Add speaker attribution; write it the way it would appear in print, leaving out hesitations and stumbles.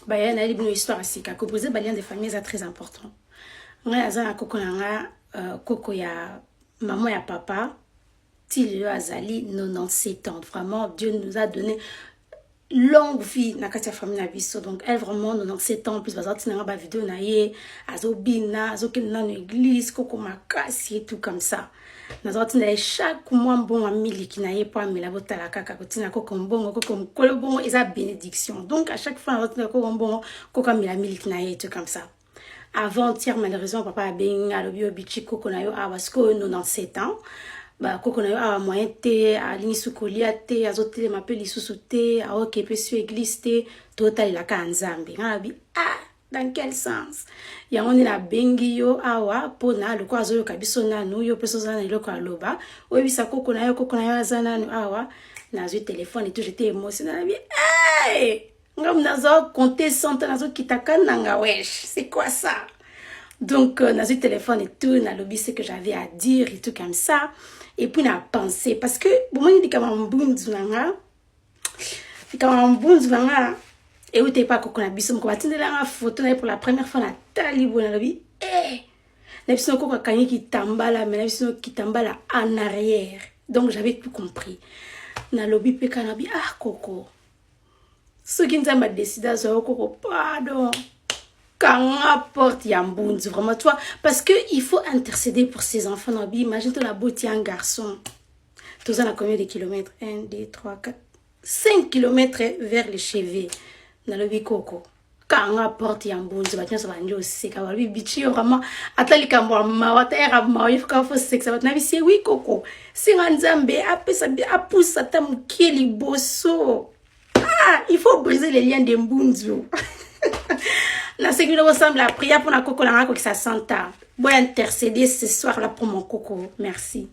Speaker 1: bah y a une histoire aussi car composer bah lien de famille c'est très important. Nga azana koko nanga koko ya maman ya papa Tilio Azali 97 ans. Vraiment Dieu nous a donné longue vie na katia famille na biso. Donc elle vraiment 97 ans plus bazati na ba vidéo na ye azobina azokina na église koko makasi et tout comme ça. Nazoti na chaque mois bon amili ki na ye po amela botala kaka kotina koko mbongo koko mkolo bongo eza bénédiction. Donc à chaque fois nazoti na koko mbongo koko amela mili ki na ye tout comme ça. Avant-hier malheureusement papa a ben alobi obichi koko na yo abasko 97 ans. Bah koko na yo a moyen te a linisu kolia te azotele mape lisusu te a okepe su église te total la ka nzambe ngabi dans quel sens ya ngoni na bengi yo awa pona loko azoyoka biso nanu yo peso zana iloko aloba oyebisa koko na yo azana nanu awa na zo téléphone et tout j'étais émotionnelle nabi ngam nazo compter 100 nazo kitaka nanga wesh c'est quoi ça. Donc na zo téléphone et tout na lobby ce que j'avais à dire et tout comme ça. Et puis, on a pensé, parce que, bon, moi, je dis que et où t'es pas qu'on a bisou, qu'on va tenir la photo pour la première fois, on a talibou, on a dit, n'a pas qu'on a gagné qui tambala, mais n'a pas qui tambala en arrière. Donc, j'avais tout compris. Na lobby, pe kanabi, Coco. Ce qui nous a décidé à ce Coco, pardon. Quand apporte Yambunz, vraiment, toi, parce qu'il faut intercéder pour ces enfants. Imagine ton abouti un garçon. Tous en a combien de kilomètres? 1, 2, 3, 4, 5 kilomètres vers le chevet. Dans le Coco. Quand apporte Yambunz, bah, ça va nous aussi. Quand on bichi, vraiment, attends, quand on m'a il faut qu'on fasse sexe. C'est oui, Coco. C'est un zambé, après ça, pousse ça, tam, kili bosso. Il faut briser les liens de Mbunzu. La sécurité ressemble à la prière pour la coco, la qui ça senta. Bon intercéder ce soir là pour mon coco. Merci.